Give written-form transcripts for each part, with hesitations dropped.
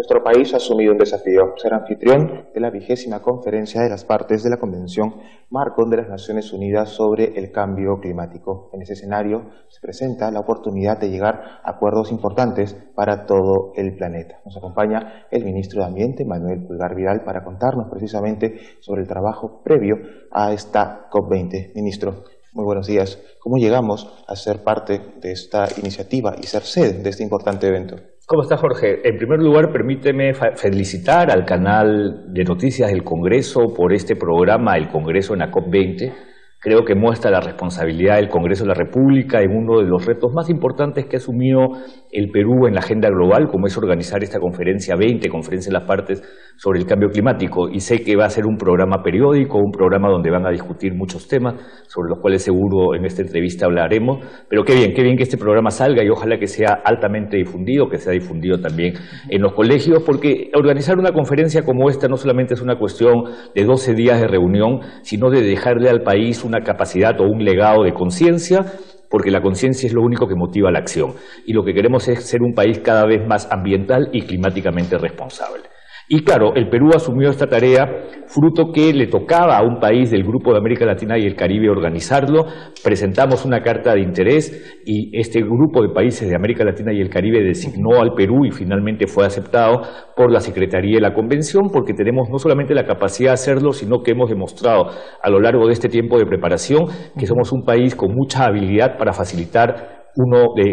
Nuestro país ha asumido un desafío, ser anfitrión de la 20ª Conferencia de las Partes de la Convención Marco de las Naciones Unidas sobre el Cambio Climático. En ese escenario se presenta la oportunidad de llegar a acuerdos importantes para todo el planeta. Nos acompaña el Ministro de Ambiente, Manuel Pulgar Vidal, para contarnos precisamente sobre el trabajo previo a esta COP20. Ministro, muy buenos días. ¿Cómo llegamos a ser parte de esta iniciativa y ser sede de este importante evento? ¿Cómo está, Jorge? En primer lugar, permíteme felicitar al canal de noticias del Congreso por este programa, el Congreso en la COP20. Creo que muestra la responsabilidad del Congreso de la República en uno de los retos más importantes que ha asumido el Perú en la agenda global, como es organizar esta conferencia 20, Conferencia de las Partes sobre el Cambio Climático. Y sé que va a ser un programa periódico, un programa donde van a discutir muchos temas, sobre los cuales seguro en esta entrevista hablaremos. Pero qué bien que este programa salga y ojalá que sea altamente difundido, que sea difundido también en los colegios, porque organizar una conferencia como esta no solamente es una cuestión de 12 días de reunión, sino de dejarle al país una capacidad o un legado de conciencia, porque la conciencia es lo único que motiva la acción. Y lo que queremos es ser un país cada vez más ambiental y climáticamente responsable. Y claro, el Perú asumió esta tarea, fruto que le tocaba a un país del Grupo de América Latina y el Caribe organizarlo. Presentamos una carta de interés y este grupo de países de América Latina y el Caribe designó al Perú y finalmente fue aceptado por la Secretaría de la Convención, porque tenemos no solamente la capacidad de hacerlo, sino que hemos demostrado a lo largo de este tiempo de preparación que somos un país con mucha habilidad para facilitar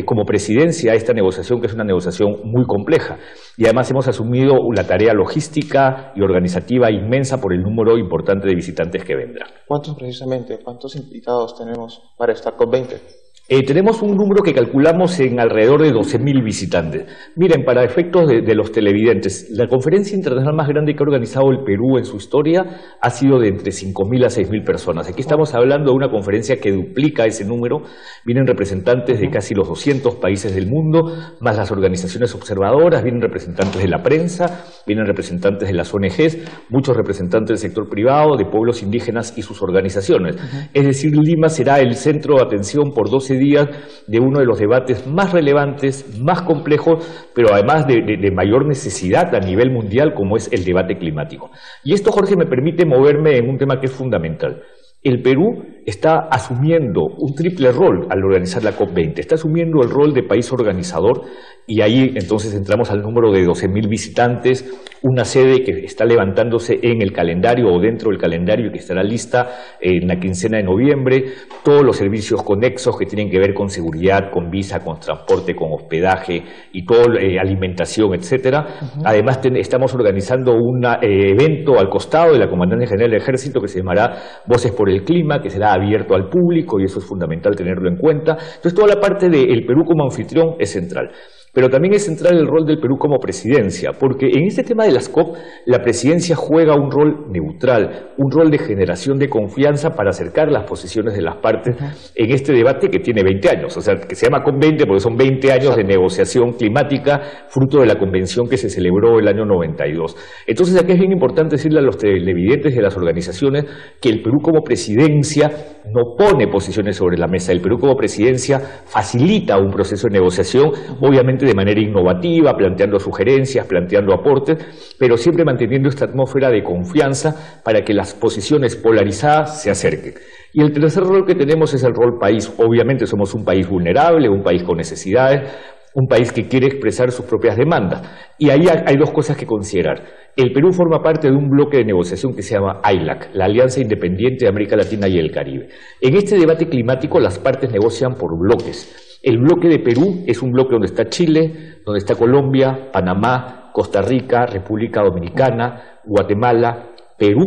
como presidencia esta negociación, que es una negociación muy compleja. Y además hemos asumido la tarea logística y organizativa inmensa por el número importante de visitantes que vendrán. ¿Cuántos invitados tenemos para esta COP20? Tenemos un número que calculamos en alrededor de 12.000 visitantes. Miren, para efectos de los televidentes, la conferencia internacional más grande que ha organizado el Perú en su historia ha sido de entre 5.000 a 6.000 personas. Aquí estamos hablando de una conferencia que duplica ese número. Vienen representantes de casi los 200 países del mundo, más las organizaciones observadoras, vienen representantes de la prensa, vienen representantes de las ONGs, muchos representantes del sector privado, de pueblos indígenas y sus organizaciones. Es decir, Lima será el centro de atención por 12 días de uno de los debates más relevantes, más complejos, pero además de mayor necesidad a nivel mundial, como es el debate climático. Y esto, Jorge, me permite moverme en un tema que es fundamental. El Perú está asumiendo un triple rol al organizar la COP20. Está asumiendo el rol de país organizador y ahí entonces entramos al número de 12.000 visitantes, una sede que está levantándose en el calendario o dentro del calendario y que estará lista en la quincena de noviembre, todos los servicios conexos que tienen que ver con seguridad, con visa, con transporte, con hospedaje y todo, alimentación, etcétera. Además estamos organizando un evento al costado de la Comandancia General del Ejército que se llamará Voces por el Clima, que será abierto al público y eso es fundamental tenerlo en cuenta. Entonces toda la parte del Perú como anfitrión es central. Pero también es central el rol del Perú como presidencia, porque en este tema de las COP, la presidencia juega un rol neutral, un rol de generación de confianza para acercar las posiciones de las partes en este debate que tiene 20 años, o sea, que se llama COP20 porque son 20 años de negociación climática, fruto de la convención que se celebró el año 92. Entonces aquí es bien importante decirle a los televidentes y a las organizaciones que el Perú como presidencia no pone posiciones sobre la mesa, el Perú como presidencia facilita un proceso de negociación, obviamente de manera innovativa, planteando sugerencias, planteando aportes, pero siempre manteniendo esta atmósfera de confianza para que las posiciones polarizadas se acerquen. Y el tercer rol que tenemos es el rol país. Obviamente somos un país vulnerable, un país con necesidades, un país que quiere expresar sus propias demandas. Y ahí hay dos cosas que considerar. El Perú forma parte de un bloque de negociación que se llama AILAC, la Alianza Independiente de América Latina y el Caribe. En este debate climático las partes negocian por bloques. El bloque de Perú es un bloque donde está Chile, donde está Colombia, Panamá, Costa Rica, República Dominicana, Guatemala, Perú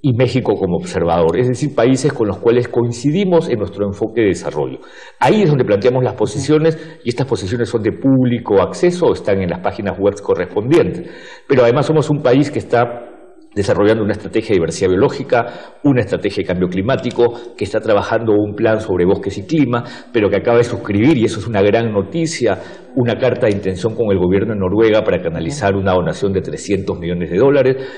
y México como observador, es decir, países con los cuales coincidimos en nuestro enfoque de desarrollo. Ahí es donde planteamos las posiciones y estas posiciones son de público acceso o están en las páginas web correspondientes. Pero además somos un país que está desarrollando una estrategia de diversidad biológica, una estrategia de cambio climático, que está trabajando un plan sobre bosques y clima, pero que acaba de suscribir, y eso es una gran noticia, una carta de intención con el gobierno de Noruega para canalizar una donación de $300 millones.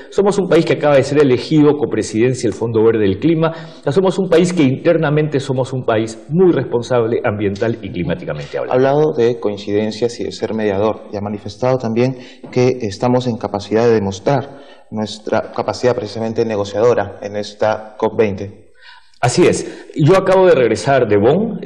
Somos un país que acaba de ser elegido copresidencia del Fondo Verde del Clima. Somos un país que internamente somos un país muy responsable ambiental y climáticamente hablando. Ha hablado de coincidencias y de ser mediador y ha manifestado también que estamos en capacidad de demostrar nuestra capacidad precisamente negociadora en esta COP20. Así es. Yo acabo de regresar de Bonn,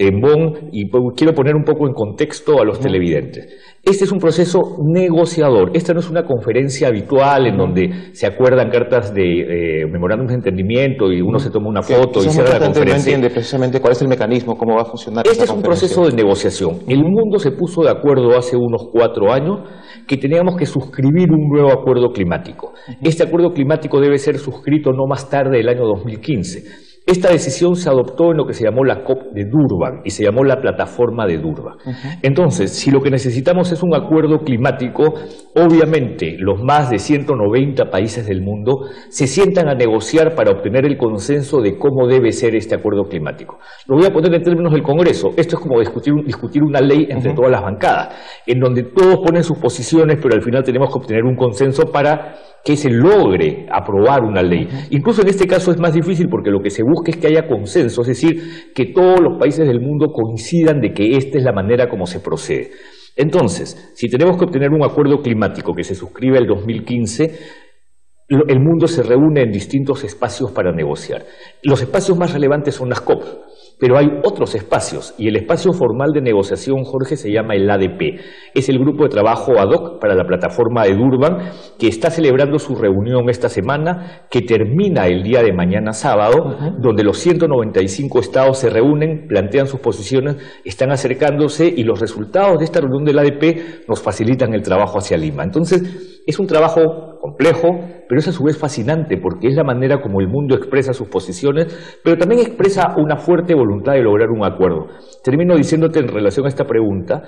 y quiero poner un poco en contexto a los televidentes. Este es un proceso negociador. Esta no es una conferencia habitual en donde se acuerdan cartas de memorándums de entendimiento y uno se toma una foto y cierra la conferencia. No entiende precisamente cuál es el mecanismo, cómo va a funcionar. Este es un proceso de negociación. El mundo se puso de acuerdo hace unos 4 años que teníamos que suscribir un nuevo acuerdo climático. Este acuerdo climático debe ser suscrito no más tarde del año 2015. Esta decisión se adoptó en lo que se llamó la COP de Durban y se llamó la plataforma de Durban. Entonces, si lo que necesitamos es un acuerdo climático, obviamente los más de 190 países del mundo se sientan a negociar para obtener el consenso de cómo debe ser este acuerdo climático. Lo voy a poner en términos del Congreso. Esto es como discutir una ley entre todas las bancadas, en donde todos ponen sus posiciones, pero al final tenemos que obtener un consenso para que se logre aprobar una ley. Incluso en este caso es más difícil porque lo que se busca es que haya consenso, es decir, que todos los países del mundo coincidan de que esta es la manera como se procede. Entonces, si tenemos que obtener un acuerdo climático que se suscribe el 2015, el mundo se reúne en distintos espacios para negociar. Los espacios más relevantes son las COP. Pero hay otros espacios, y el espacio formal de negociación, Jorge, se llama el ADP. Es el grupo de trabajo ad hoc para la plataforma de Durban, que está celebrando su reunión esta semana, que termina el día de mañana sábado, donde los 195 estados se reúnen, plantean sus posiciones, están acercándose, y los resultados de esta reunión del ADP nos facilitan el trabajo hacia Lima. Entonces, es un trabajo complejo, pero es a su vez fascinante, porque es la manera como el mundo expresa sus posiciones, pero también expresa una fuerte voluntad de lograr un acuerdo. Termino diciéndote en relación a esta pregunta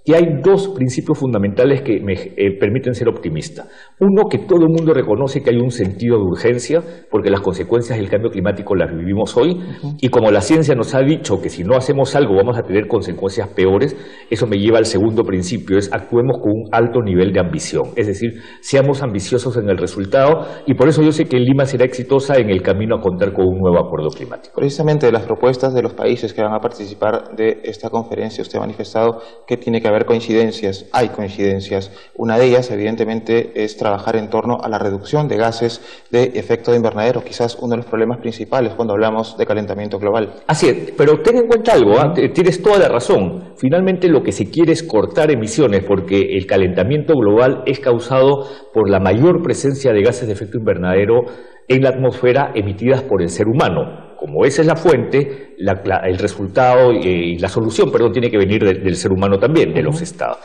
que hay 2 principios fundamentales que me permiten ser optimista. Uno, que todo el mundo reconoce que hay un sentido de urgencia, porque las consecuencias del cambio climático las vivimos hoy, y como la ciencia nos ha dicho que si no hacemos algo vamos a tener consecuencias peores, eso me lleva al segundo principio, es actuemos con un alto nivel de ambición, es decir, seamos ambiciosos en el resultado, y por eso yo sé que Lima será exitosa en el camino a contar con un nuevo acuerdo climático. Precisamente de las propuestas de los países que van a participar de esta conferencia, usted ha manifestado que tiene que haber coincidencias, hay coincidencias. Una de ellas, evidentemente, es trabajar en torno a la reducción de gases de efecto de invernadero, quizás uno de los problemas principales cuando hablamos de calentamiento global. Así es, pero ten en cuenta algo, tienes toda la razón. Finalmente lo que se quiere es cortar emisiones, porque el calentamiento global es causado por la mayor presencia de gases de efecto invernadero en la atmósfera emitidas por el ser humano. Como esa es la fuente, el resultado y la solución, tiene que venir del ser humano también, de los estados.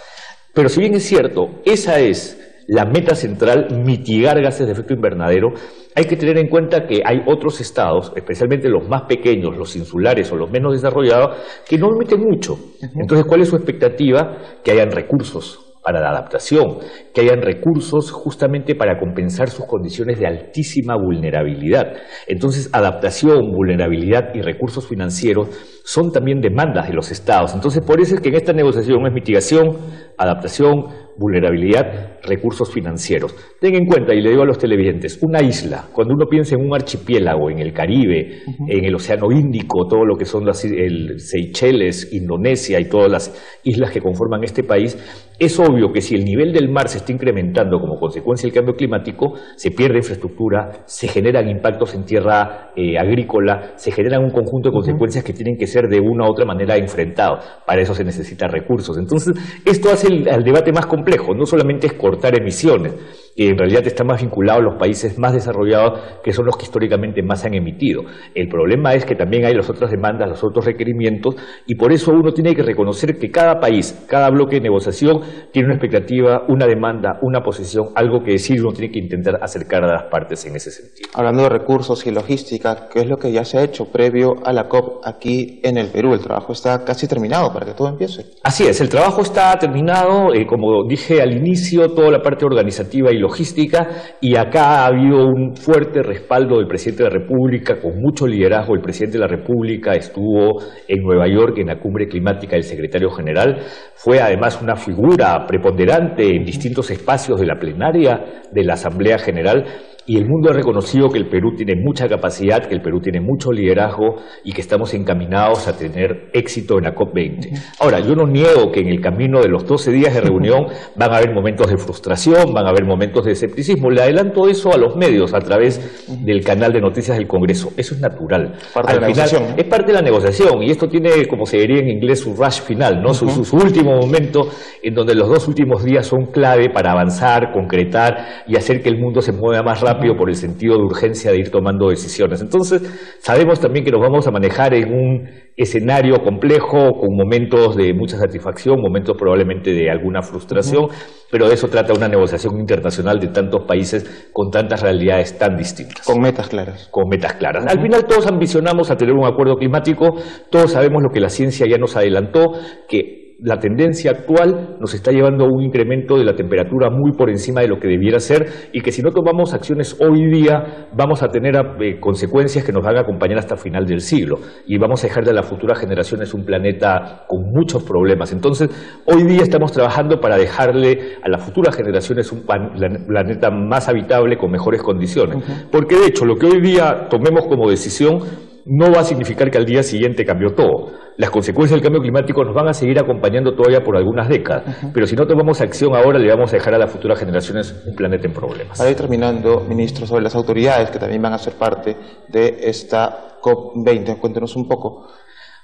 Pero si bien es cierto, esa es la meta central, mitigar gases de efecto invernadero, hay que tener en cuenta que hay otros estados, especialmente los más pequeños, los insulares o los menos desarrollados, que no emiten mucho. Entonces, ¿cuál es su expectativa? Que hayan recursos para la adaptación, que hayan recursos justamente para compensar sus condiciones de altísima vulnerabilidad. Entonces, adaptación, vulnerabilidad y recursos financieros son también demandas de los estados. Entonces, por eso es que en esta negociación es mitigación, adaptación, vulnerabilidad, recursos financieros. Ten en cuenta, y le digo a los televidentes, una isla, cuando uno piensa en un archipiélago, en el Caribe, en el Océano Índico, todo lo que son el Seychelles, Indonesia y todas las islas que conforman este país, es obvio que si el nivel del mar se está incrementando como consecuencia del cambio climático, se pierde infraestructura, se generan impactos en tierra agrícola, se generan un conjunto de consecuencias que tienen que ser de una u otra manera enfrentados. Para eso se necesitan recursos. Entonces, esto hace el debate más complejo. No solamente es cortar emisiones, que en realidad está más vinculado a los países más desarrollados, que son los que históricamente más han emitido. El problema es que también hay las otras demandas, los otros requerimientos, y por eso uno tiene que reconocer que cada país, cada bloque de negociación, tiene una expectativa, una demanda, una posición, algo que decir, uno tiene que intentar acercar a las partes en ese sentido. Hablando de recursos y logística, ¿qué es lo que ya se ha hecho previo a la COP aquí en el Perú? El trabajo está casi terminado para que todo empiece. Así es, el trabajo está terminado, como dije al inicio, toda la parte organizativa y logística, y acá ha habido un fuerte respaldo del presidente de la República, con mucho liderazgo. El presidente de la República estuvo en Nueva York en la cumbre climática del secretario general, fue además una figura preponderante en distintos espacios de la plenaria de la Asamblea General. Y el mundo ha reconocido que el Perú tiene mucha capacidad, que el Perú tiene mucho liderazgo y que estamos encaminados a tener éxito en la COP20. Ahora, yo no niego que en el camino de los 12 días de reunión van a haber momentos de frustración, van a haber momentos de escepticismo. Le adelanto eso a los medios a través del canal de noticias del Congreso. Eso es natural. Parte de la negociación, ¿no? Es parte de la negociación, y esto tiene, como se diría en inglés, su rush final, ¿no? Su último momento, en donde los 2 últimos días son clave para avanzar, concretar y hacer que el mundo se mueva más rápido por el sentido de urgencia de ir tomando decisiones. Entonces, sabemos también que nos vamos a manejar en un escenario complejo, con momentos de mucha satisfacción, momentos probablemente de alguna frustración, pero de eso trata una negociación internacional de tantos países con tantas realidades tan distintas. Con metas claras. Con metas claras. Al final todos ambicionamos a tener un acuerdo climático, todos sabemos lo que la ciencia ya nos adelantó, que la tendencia actual nos está llevando a un incremento de la temperatura muy por encima de lo que debiera ser, y que si no tomamos acciones hoy día vamos a tener consecuencias que nos van a acompañar hasta el final del siglo, y vamos a dejar de las futuras generaciones un planeta con muchos problemas. Entonces, hoy día estamos trabajando para dejarle a las futuras generaciones un planeta más habitable, con mejores condiciones. Porque de hecho, lo que hoy día tomemos como decisión no va a significar que al día siguiente cambió todo. Las consecuencias del cambio climático nos van a seguir acompañando todavía por algunas décadas, pero si no tomamos acción ahora, le vamos a dejar a las futuras generaciones un planeta en problemas. Para ir terminando, ministro, sobre las autoridades que también van a ser parte de esta COP20, cuéntenos un poco.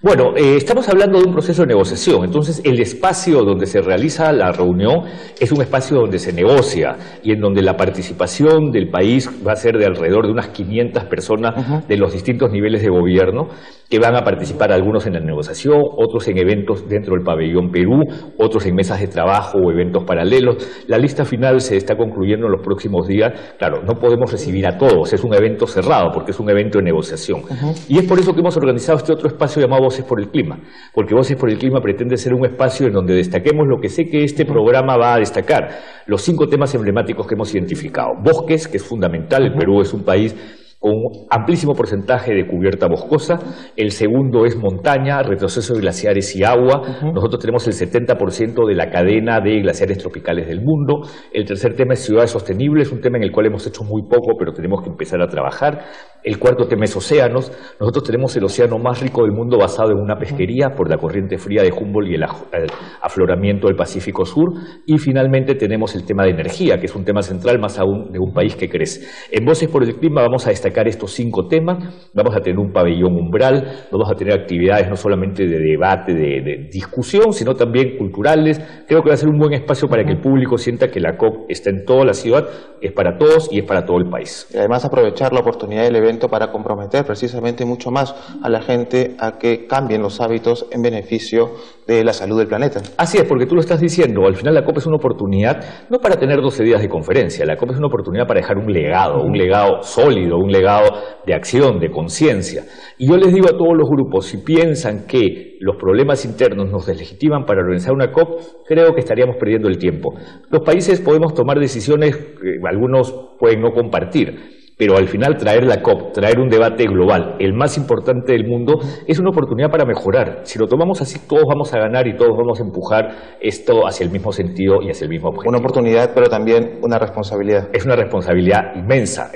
Bueno, estamos hablando de un proceso de negociación. Entonces, el espacio donde se realiza la reunión es un espacio donde se negocia y en donde la participación del país va a ser de alrededor de unas 500 personas de los distintos niveles de gobierno, que van a participar, algunos en la negociación, otros en eventos dentro del pabellón Perú, otros en mesas de trabajo o eventos paralelos. La lista final se está concluyendo en los próximos días. Claro, no podemos recibir a todos, es un evento cerrado porque es un evento de negociación. Y es por eso que hemos organizado este otro espacio llamado Voces por el Clima, porque Voces por el Clima pretende ser un espacio en donde destaquemos lo que sé que este programa va a destacar: los 5 temas emblemáticos que hemos identificado. Bosques, que es fundamental. El Perú es un país con un amplísimo porcentaje de cubierta boscosa. El segundo es montaña, retroceso de glaciares y agua. Nosotros tenemos el 70% de la cadena de glaciares tropicales del mundo. El tercer tema es ciudades sostenibles, un tema en el cual hemos hecho muy poco, pero tenemos que empezar a trabajar. El cuarto tema es océanos. Nosotros tenemos el océano más rico del mundo, basado en una pesquería por la corriente fría de Humboldt y el afloramiento del Pacífico Sur. Y finalmente tenemos el tema de energía, que es un tema central, más aún de un país que crece. En Voces por el Clima vamos a destacar estos 5 temas. Vamos a tener un pabellón umbral, vamos a tener actividades no solamente de debate, de discusión, sino también culturales. Creo que va a ser un buen espacio para que el público sienta que la COP está en toda la ciudad, es para todos y es para todo el país. Y además aprovechar la oportunidad del evento para comprometer precisamente mucho más a la gente a que cambien los hábitos en beneficio de la salud del planeta. Así es, porque tú lo estás diciendo, al final la COP es una oportunidad no para tener 12 días de conferencia, la COP es una oportunidad para dejar un legado sólido, un legado de acción, de conciencia. Y yo les digo a todos los grupos, si piensan que los problemas internos nos deslegitiman para organizar una COP, creo que estaríamos perdiendo el tiempo. Los países podemos tomar decisiones que algunos pueden no compartir, pero al final traer la COP, traer un debate global, el más importante del mundo, es una oportunidad para mejorar. Si lo tomamos así, todos vamos a ganar y todos vamos a empujar esto hacia el mismo sentido y hacia el mismo objetivo. Una oportunidad, pero también una responsabilidad. Es una responsabilidad inmensa,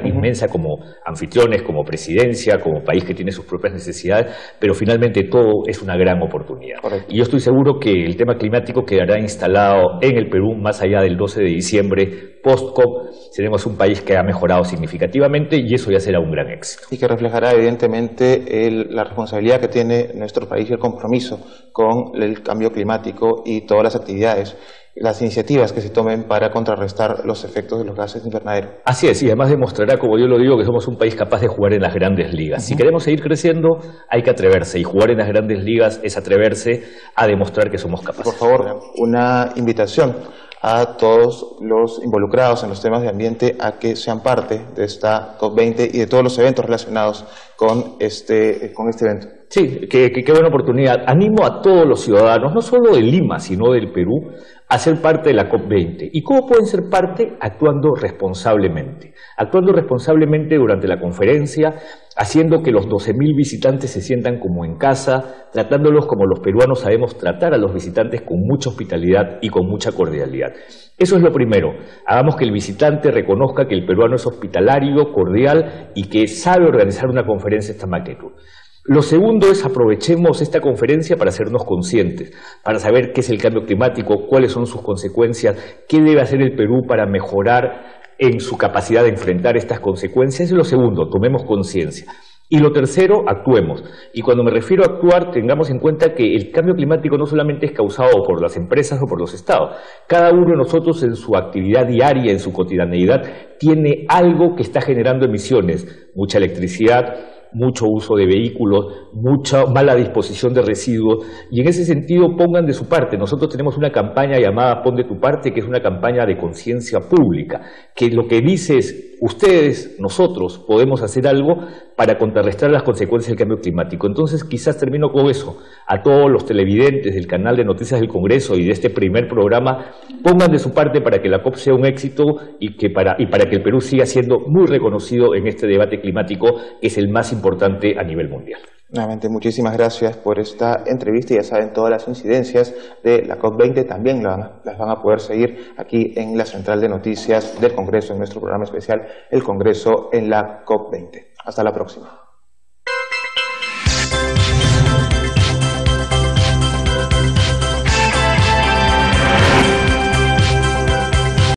inmensa como anfitriones, como presidencia, como país que tiene sus propias necesidades, pero finalmente todo es una gran oportunidad. Correcto. Y yo estoy seguro que el tema climático quedará instalado en el Perú más allá del 12 de diciembre, post-COP. Seremos un país que ha mejorado significativamente y eso ya será un gran éxito. Y que reflejará evidentemente la responsabilidad que tiene nuestro país y el compromiso con el cambio climático y todas las actividades, las iniciativas que se tomen para contrarrestar los efectos de los gases de invernadero. Así es, y además demostrará, como yo lo digo, que somos un país capaz de jugar en las grandes ligas. Si queremos seguir creciendo, hay que atreverse, y jugar en las grandes ligas es atreverse a demostrar que somos capaces. Por favor, una invitación a todos los involucrados en los temas de ambiente a que sean parte de esta COP20 y de todos los eventos relacionados con este evento. Sí, qué buena oportunidad. Animo a todos los ciudadanos, no solo de Lima, sino del Perú, a ser parte de la COP20. ¿Y cómo pueden ser parte? Actuando responsablemente. Actuando responsablemente durante la conferencia, haciendo que los 12.000 visitantes se sientan como en casa, tratándolos como los peruanos sabemos tratar a los visitantes, con mucha hospitalidad y con mucha cordialidad. Eso es lo primero. Hagamos que el visitante reconozca que el peruano es hospitalario, cordial y que sabe organizar una conferencia de esta magnitud. Lo segundo es aprovechemos esta conferencia para hacernos conscientes, para saber qué es el cambio climático, cuáles son sus consecuencias, qué debe hacer el Perú para mejorar en su capacidad de enfrentar estas consecuencias. Eso es lo segundo, tomemos conciencia. Y lo tercero, actuemos. Y cuando me refiero a actuar, tengamos en cuenta que el cambio climático no solamente es causado por las empresas o por los estados. Cada uno de nosotros en su actividad diaria, en su cotidianeidad, tiene algo que está generando emisiones, mucha electricidad, mucho uso de vehículos, mucha mala disposición de residuos, y en ese sentido pongan de su parte. Nosotros tenemos una campaña llamada Pon de tu parte, que es una campaña de conciencia pública, que lo que dice es, ustedes, nosotros, podemos hacer algo para contrarrestar las consecuencias del cambio climático. Entonces, quizás termino con eso. A todos los televidentes del canal de Noticias del Congreso y de este primer programa, pongan de su parte para que la COP sea un éxito y para que el Perú siga siendo muy reconocido en este debate climático, que es el más importante a nivel mundial. Nuevamente, muchísimas gracias por esta entrevista. Ya saben, todas las incidencias de la COP20 también las van a poder seguir aquí en la Central de Noticias del Congreso, en nuestro programa especial, El Congreso en la COP20. Hasta la próxima.